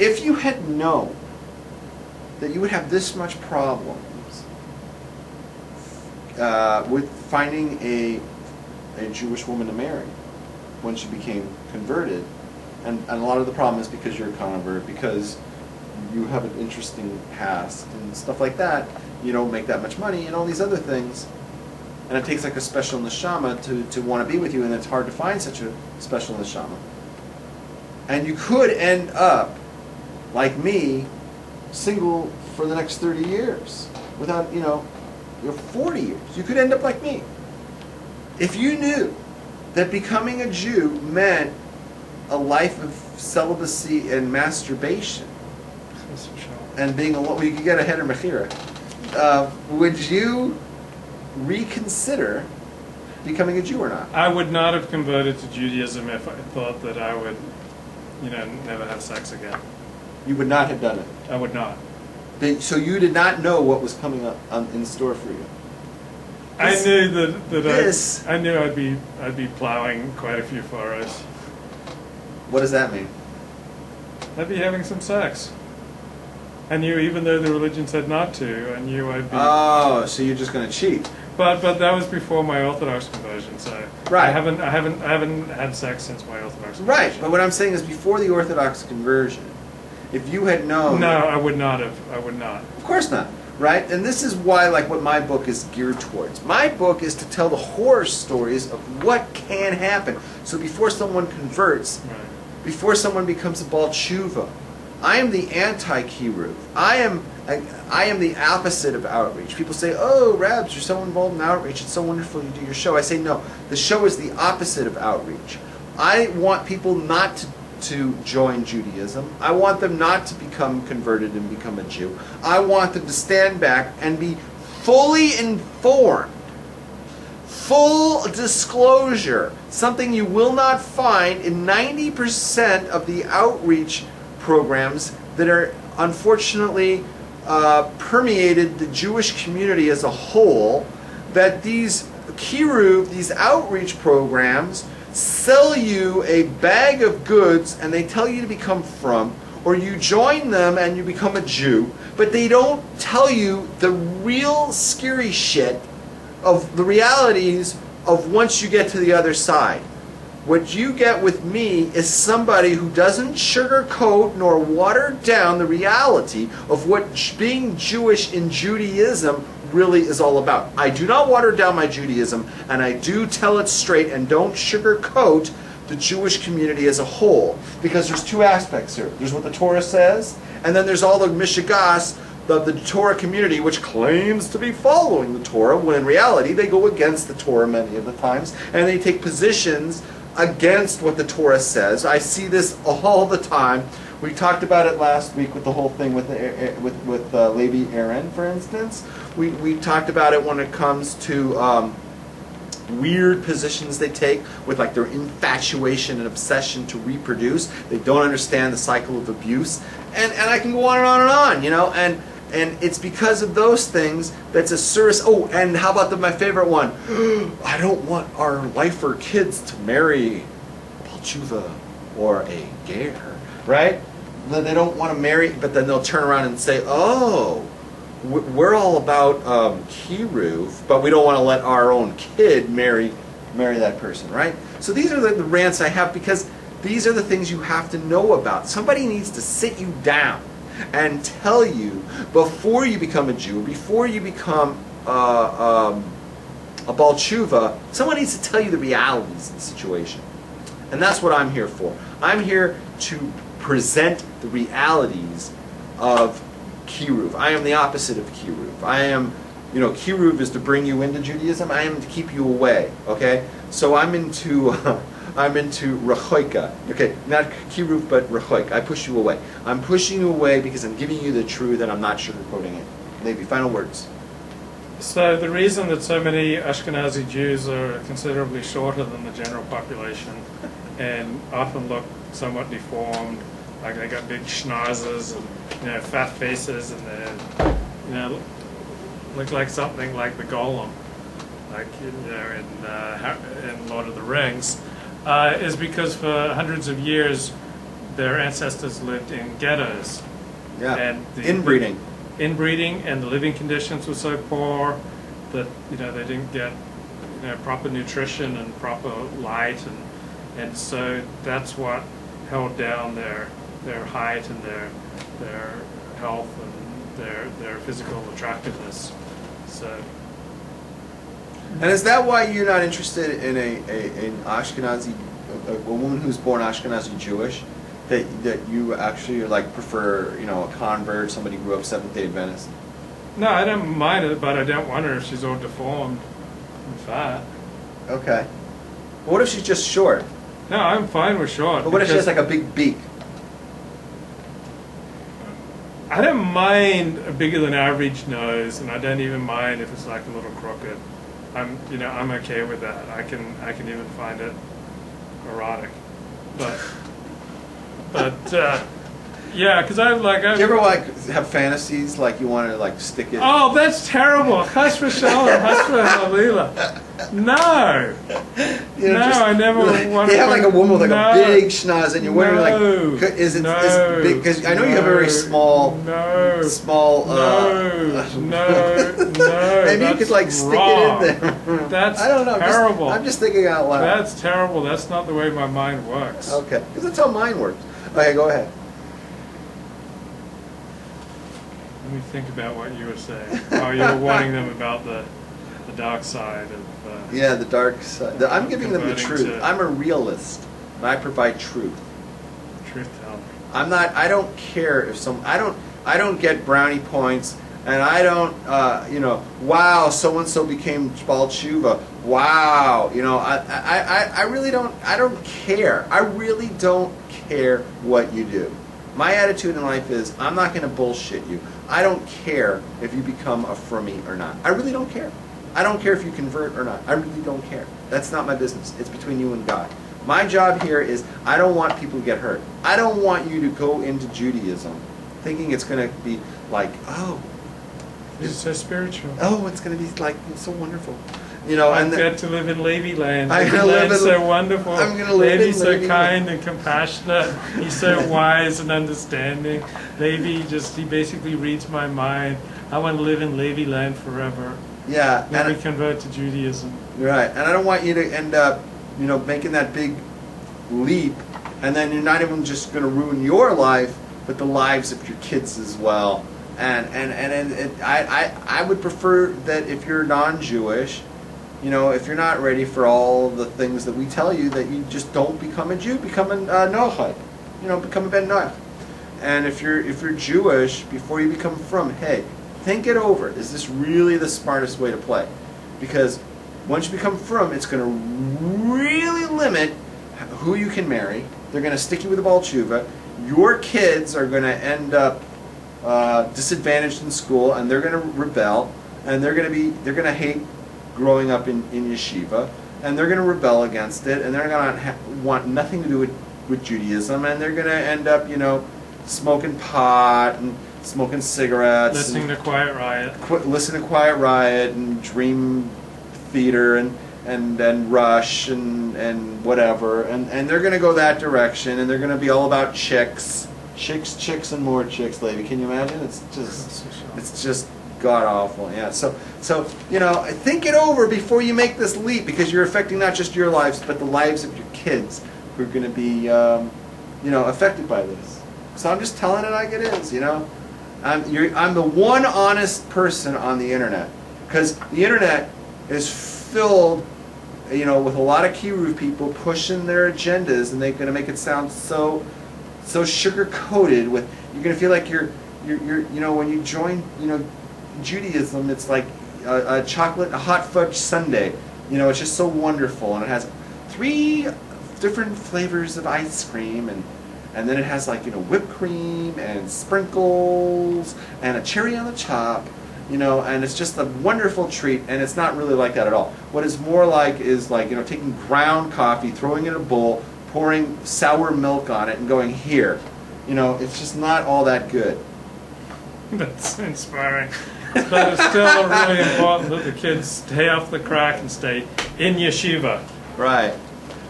if you had known that you would have this much problems with finding a Jewish woman to marry once you became converted, and a lot of the problem is because you're a convert, because you have an interesting past and stuff like that, you don't make that much money and all these other things, and it takes like a special neshama to want to be with you, and it's hard to find such a special neshama. And you could end up, like me, single for the next 30 years without, you're 40 years. You could end up like me. If you knew that becoming a Jew meant a life of celibacy and masturbation, and being alone, well, you could get a heter mechira, would you reconsider becoming a Jew or not? I would not have converted to Judaism if I thought that I would, never have sex again. You would not have done it. I would not. So you did not know what was coming up in store for you. I knew that I knew I'd be plowing quite a few furrows. What does that mean? I'd be having some sex. I knew, even though the religion said not to, I knew I'd be. Oh, so you're just going to cheat? But that was before my Orthodox conversion, so right. I haven't had sex since my Orthodox conversion. Right, but what I'm saying is before the Orthodox conversion, if you had known... No, I would not have. I would not. Of course not, right? And this is why, what my book is geared towards. My book is to tell the horror stories of what can happen. So before someone converts, right. Before someone becomes a Baal Tshuva, I am the anti-kiruv. I am the opposite of outreach. People say, "Oh, Rabs, you're so involved in outreach. It's so wonderful you do your show." I say, no. The show is the opposite of outreach. I want people not to join Judaism. I want them not to become converted and become a Jew. I want them to stand back and be fully informed. Full disclosure. Something you will not find in 90% of the outreach programs that are unfortunately permeated the Jewish community as a whole, that these kiruv, these outreach programs, sell you a bag of goods and they tell you to become from, or you join them and you become a Jew, but they don't tell you the real scary shit of the realities of once you get to the other side. What you get with me is somebody who doesn't sugarcoat nor water down the reality of what being Jewish in Judaism really is all about. I do not water down my Judaism, and I do tell it straight and don't sugarcoat the Jewish community as a whole. Because there's two aspects here. There's what the Torah says, and then there's all the mishigas of the Torah community, which claims to be following the Torah, when in reality they go against the Torah many of the times, and they take positions against what the Torah says. I see this all the time. We talked about it last week with the whole thing with Levi Aaron, for instance. We talked about it when it comes to weird positions they take with their infatuation and obsession to reproduce. They don't understand the cycle of abuse, and I can go on and on and on, and it's because of those things that's a service. Oh, and how about my favorite one? I don't want our lifer kids to marry a Baal Tshuva or a ger, right? They don't want to marry, but then they'll turn around and say, "Oh, we're all about kiruv, but we don't want to let our own kid marry that person," right? So these are the rants I have, because these are the things you have to know about. Somebody needs to sit you down and tell you before you become a Jew, before you become a Baal Tshuva, someone needs to tell you the realities of the situation. And that's what I'm here for. I'm here to present the realities of kiruv. I am the opposite of kiruv. I am, kiruv is to bring you into Judaism. I am to keep you away. Okay, so I'm into rechoika. Okay, not kiruv, but rechoik. I push you away. I'm pushing you away because I'm giving you the truth and I'm not sugarcoating it. Maybe final words. So the reason that so many Ashkenazi Jews are considerably shorter than the general population and often look somewhat deformed, like they got big schnauzes and fat faces, and they look like something like the Golem, like in Lord of the Rings, is because for hundreds of years their ancestors lived in ghettos. Yeah. And Inbreeding. Inbreeding, and the living conditions were so poor that they didn't get proper nutrition and proper light, and so that's what held down their height and their health and their physical attractiveness. So. And is that why you're not interested in an Ashkenazi, a woman who's born Ashkenazi Jewish, that you actually like prefer, a convert, somebody who grew up Seventh-day Adventist? No, I don't mind it, but I don't want her if she's all deformed and fat. Okay. But what if she's just short? No, I'm fine with short. But what if she has like a big beak? I don't mind a bigger than average nose, and I don't even mind if it's like a little crooked. I'm okay with that. I can even find it erotic, but yeah, because I like. Do you ever have fantasies like you want to stick it? Oh, that's terrible. Chas v'shalom, chas v'halila. No, I never want. You have like a woman with a big schnoz, and you're wondering is it big? Because I know you have a very small. No. Maybe you could stick it in there. That's I don't know. terrible. I'm just thinking out loud. That's terrible. That's not the way my mind works. Okay, because that's how mine works. Okay, go ahead. Let me think about what you were saying. Oh, you were warning them about the dark side of. Yeah, the dark side. I'm giving them the truth. I'm a realist, and I provide truth. Truth teller. I'm not. I don't care if I don't get brownie points, and I don't. Wow, so and so became Baal Tshuva. Wow, I really don't. I don't care. I really don't care what you do. My attitude in life is I'm not going to bullshit you. I don't care if you become a frummie or not. I really don't care. I don't care if you convert or not. I really don't care. That's not my business. It's between you and God. My job here is I don't want people to get hurt. I don't want you to go into Judaism thinking it's going to be like, oh, it's so spiritual. Oh, it's going to be it's so wonderful. I get to live in Levi land. I'm Levi land's so wonderful. I'm going to live Levi's in Levi so kind and compassionate. He's so wise and understanding. Levi he basically reads my mind. I want to live in Levi land forever. Yeah. Never convert to Judaism. Right. And I don't want you to end up, making that big leap, and then you're not even just going to ruin your life, but the lives of your kids as well. And I would prefer that if you're non-Jewish, if you're not ready for all the things that we tell you, that you just don't become a Jew, become a Noachite, become a Ben Noach. And if you're Jewish, before you become from, hey, think it over. Is this really the smartest way to play? Because once you become from, it's going to really limit who you can marry. They're going to stick you with a Baal Tshuva. Your kids are going to end up disadvantaged in school, and they're going to rebel, and they're going to hate growing up in yeshiva, and they're going to rebel against it, and they're going to want nothing to do with Judaism, and they're going to end up, smoking pot and smoking cigarettes, listening to Quiet Riot, listen to Quiet Riot and Dream Theater and Rush and whatever, and they're going to go that direction, and they're going to be all about chicks, and more chicks, lady. Can you imagine? It's just god awful. Yeah. So think it over before you make this leap, because you're affecting not just your lives but the lives of your kids who are going to be affected by this. So I'm just telling it like it is. I'm the one honest person on the internet, because the internet is filled, with a lot of Kiruv people pushing their agendas, and they're going to make it sound so sugar coated. With you're going to feel like you're when you join Judaism, it's like a hot fudge sundae. It's just so wonderful, and it has 3 different flavors of ice cream, and then it has whipped cream and sprinkles and a cherry on the top, and it's just a wonderful treat. And it's not really like that at all. What it's more like is taking ground coffee, throwing it in a bowl, pouring sour milk on it, and going here. It's just not all that good. That's inspiring. But it's still really important that the kids stay off the crack and stay in yeshiva. Right.